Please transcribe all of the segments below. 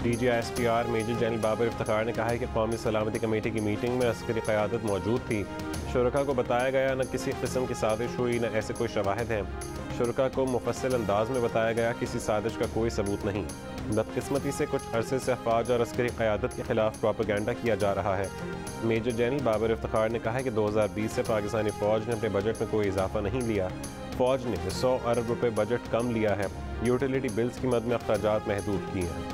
DGISPR major general Babar Iftikhar ने कहा है कि कौमी सलामती कमेटी की मीटिंग में अस्करी क़यादत मौजूद थी। शुरका को बताया गया न किसी किस्म की साजिश हुई न ऐसे कोई शवाहिद हैं। शुरका को मुफस्सिल अंदाज में बताया गया, किसी साजिश का कोई सबूत नहीं। बदकिस्मती से कुछ अरसे से अफवाज और अस्करी क़यादत के खिलाफ प्रोपेगेंडा किया जा रहा है। मेजर जनरल बाबर इफ्तिखार ने कहा है कि 2020 से पाकिस्तानी फ़ौज ने अपने बजट में कोई इजाफा नहीं लिया। फ़ौज ने 100 अरब रुपये बजट कम लिया है। यूटिलिटी बिल्स की मद में अखराजात महदूद किए हैं।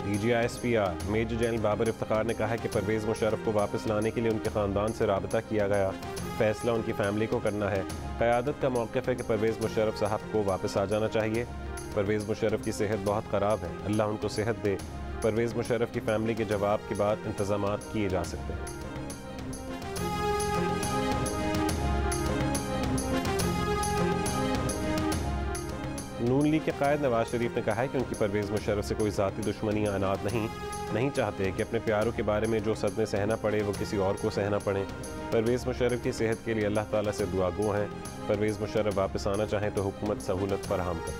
DGISPR major general Babar Iftikhar ने कहा है कि परवेज़ मुशर्रफ को वापस लाने के लिए उनके ख़ानदान से राबता किया गया। फ़ैसला उनकी फ़ैमिली को करना है। क़यादत का मौक़िफ़ है कि परवेज़ मुशर्रफ साहब को वापस आ जाना चाहिए। परवेज़ मुशर्रफ की सेहत बहुत ख़राब है, अल्लाह उनको सेहत दे। परवेज़ मुशर्रफ की फ़ैमिली के जवाब के बाद इंतज़ामात किए जा सकते हैं। नून लीग के कायद नवाज शरीफ ने कहा है कि उनकी परवेज़ मुशर्रफ से कोई ज़ाती दुश्मनी या अनाद नहीं चाहते कि अपने प्यारों के बारे में जो सदमे सहना पड़े वो किसी और को सहना पड़े। परवेज़ मुशर्रफ की सेहत के लिए अल्लाह ताला से दुआ गो हैं। परवेज़ मुशर्रफ वापस आना चाहें तो हुकूमत सहूलत फराहम करे।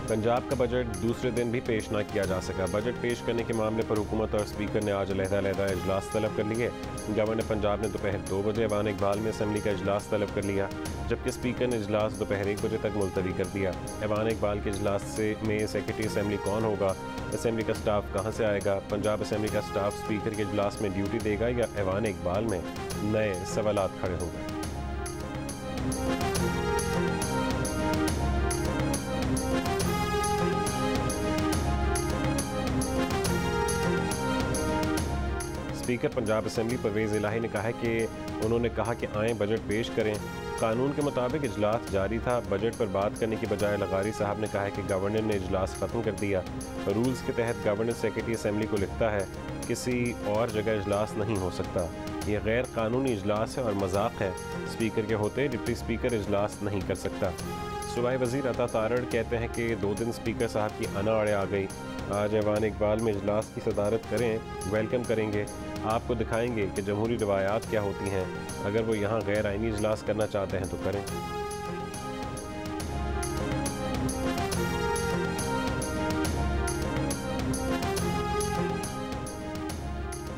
पंजाब का बजट दूसरे दिन भी पेश ना किया जा सका। बजट पेश करने के मामले पर हुकूमत और स्पीकर ने आज अलहदा इजलास तलब कर लिए। गवर्नर पंजाब ने दोपहर 2 बजे ऐवान इकबाल में असम्बली का इजलास तलब कर लिया, जबकि स्पीकर ने इजलास दोपहर 1 बजे तक मुलतवी कर दिया। ऐवान इकबाल के इजलास में सेक्रेटरी असम्बली कौन होगा, असम्बली का स्टाफ कहाँ से आएगा, पंजाब असम्बली का स्टाफ स्पीकर के इजलास में ड्यूटी देगा या ऐवान इकबाल में, नए सवालात खड़े हो गए। स्पीकर पंजाब असम्बली परवेज़ इलाही ने कहा है कि उन्होंने कहा कि आए बजट पेश करें। कानून के मुताबिक इजलास जारी था। बजट पर बात करने की बजाय लगारी साहब ने कहा है कि गवर्नर ने इजलास ख़त्म कर दिया। रूल्स के तहत गवर्नर सेक्रेटरी असम्बली को लिखता है, किसी और जगह इजलास नहीं हो सकता। ये गैर कानूनी इजलास है और मजाक है। स्पीकर के होते डिप्टी स्पीकर इजलास नहीं कर सकता। सूबाई वज़ीर अता तारड़ कहते हैं कि 2 दिन स्पीकर साहब की आना अड़े आ गई। आज ऐवान इकबाल में इजलास की सदारत करें, वेलकम करेंगे, आपको दिखाएंगे कि जमहूरी रवायात क्या होती हैं। अगर वो यहाँ गैर आइनी इजलास करना चाहते हैं तो करें।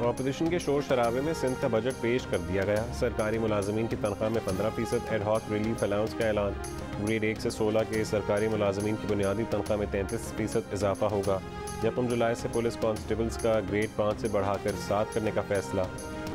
अपोजिशन के शोर शराबे में सिंध का बजट पेश कर दिया गया। सरकारी मुलाजमीन की तनख्वाह में 15% एडहॉक रिलीफ अलाउंस का ऐलान। ग्रेड 1 से 16 के सरकारी मुलाजमीन की बुनियादी तनख्वाह में 33% इजाफा होगा। 1 जुलाई से पुलिस कांस्टेबल्स का ग्रेड 5 से बढ़ाकर 7 करने का फैसला।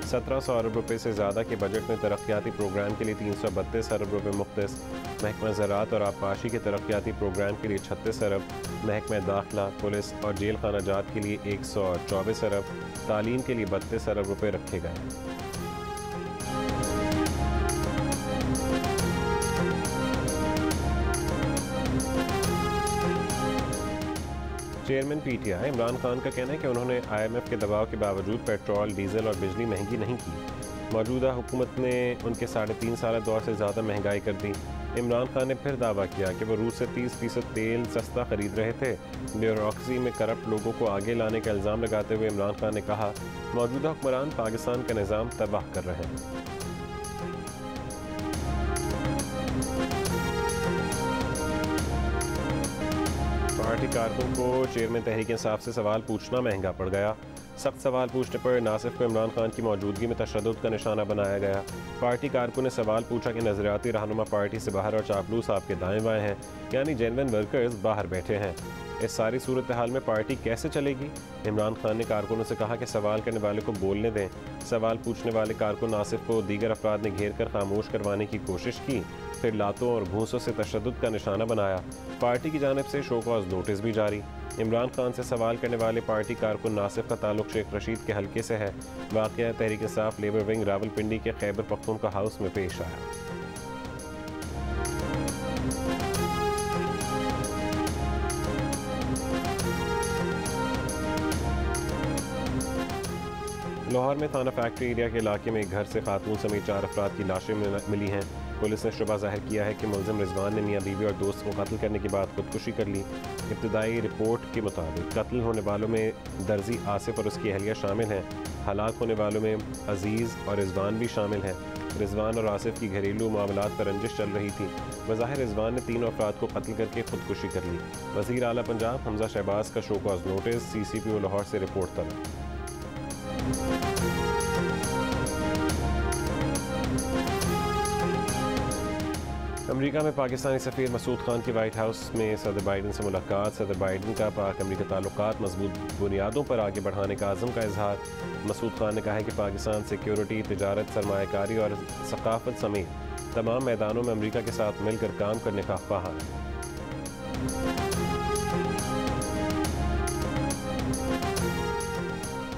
1700 अरब रुपये से ज़्यादा के बजट में तरक्याती प्रोग्राम के लिए 332 अरब रुपये मुख्तस। महकमा ज़राअत और आबपाशी के तरक्याती प्रोग्राम के लिए 36 अरब। महकमा दाखिला, पुलिस और जेल खाना जात के लिए 124 अरब। तालीम के लिए 32 अरब रुपये रखे गए। चेयरमैन PTI इमरान खान का कहना है कि उन्होंने IMF के दबाव के बावजूद पेट्रोल, डीजल और बिजली महंगी नहीं की। मौजूदा हुकूमत ने उनके 3.5 साल दौर से ज़्यादा महंगाई कर दी। इमरान खान ने फिर दावा किया कि वो रूस से 30% तेल सस्ता खरीद रहे थे। ब्यूरोक्रेसी में करप्ट लोगों को आगे लाने का इल्ज़ाम लगाते हुए इमरान खान ने कहा, मौजूदा हुक्मरान पाकिस्तान का निज़ाम तबाह कर रहे हैं। पार्टी कारकुन को चेयरमैन तहरीक इंसाफ से सवाल पूछना महंगा पड़ गया। सख्त सवाल पूछने पर नासिफ को इमरान खान की मौजूदगी में तशद्दुद का निशाना बनाया गया। पार्टी कारकुन ने सवाल पूछा कि नजरियाती रहनुमा पार्टी से बाहर और चापलूस आपके दाएं बाएं हैं, यानी जेन्युइन वर्कर्स बाहर बैठे हैं। इस सारी सूरत हाल में पार्टी कैसे चलेगी? इमरान खान ने कारकुनों से कहा कि सवाल करने वाले को बोलने दें। सवाल पूछने वाले कारकुन नासिफ को दीगर अफराद ने घेर कर खामोश करवाने की कोशिश की, फिर लातों और घूंसों से तशद्दुद का निशाना बनाया। पार्टी की जानिब से शो कॉज नोटिस भी जारी। इमरान खान से सवाल करने वाले पार्टी कारकुन नासिफ का ताल्लुक शेख रशीद के हल्के से है। वाक़या तहरीक इंसाफ लेबर विंग रावलपिंडी के खैबर पख्तूनख्वा हाउस में पेश आया। लाहौर में थाना फैक्ट्री एरिया के इलाके में एक घर से खातून समेत 4 अफराद की लाशें मिली हैं। पुलिस ने शुबा जाहिर किया है कि मुलजिम रिजवान ने मियाँ बीवी और दोस्त को कत्ल करने के बाद खुदकुशी कर ली। इब्तदाई रिपोर्ट के मुताबिक कत्ल होने वालों में दर्जी आसिफ और उसकी अहलिया शामिल हैं। हलाक होने वालों में अजीज़ और रिजवान भी शामिल हैं। रिजवान और आसिफ की घरेलू मामलात पर रंजिश चल रही थी। बज़ाहिर रिजवान ने 3 अफराद को कत्ल करके खुदकुशी कर ली। वज़ीर आला पंजाब हमजा शहबाज का show cause notice, CCPO Lahore से रिपोर्ट तलब। अमेरिका में पाकिस्तानी सफ़ीर मसूद खान की वाइट हाउस में सदर बाइडन से मुलाकात। सदर बाइडन का पाक अमेरिका ताल्लुकात मजबूत बुनियादों पर आगे बढ़ाने का आज़म का इजहार। मसूद खान ने कहा है कि पाकिस्तान सिक्योरिटी, तिजारत, सरमायाकारी और सकाफत समेत तमाम मैदानों में अमेरिका के साथ मिलकर काम करने का ख्वाह है।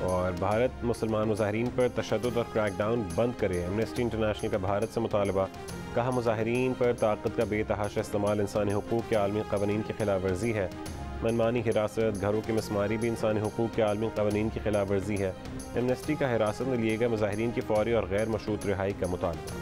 और भारत मुसलमान मुजाहिरीन पर तशद्दुद और क्रैकडाउन बंद करे, एमनेस्टी इंटरनेशनल का भारत से मुतालबा। कहा, मुजाहिरीन पर ताकत का बेतहाशा इस्तेमाल इंसानी हुकूक के आलमी क़वानीन की खिलाफ वर्जी है। मनमानी हिरासत, घरों की मिसमारी भी इंसानी हुकूक के आलमी क़वानीन की खिलाफ वर्जी है। एमनेस्टी का हिरासत में लिए गए मुजाहिरीन की फौरी और गैर मशरूत रिहाई का मुतालबा।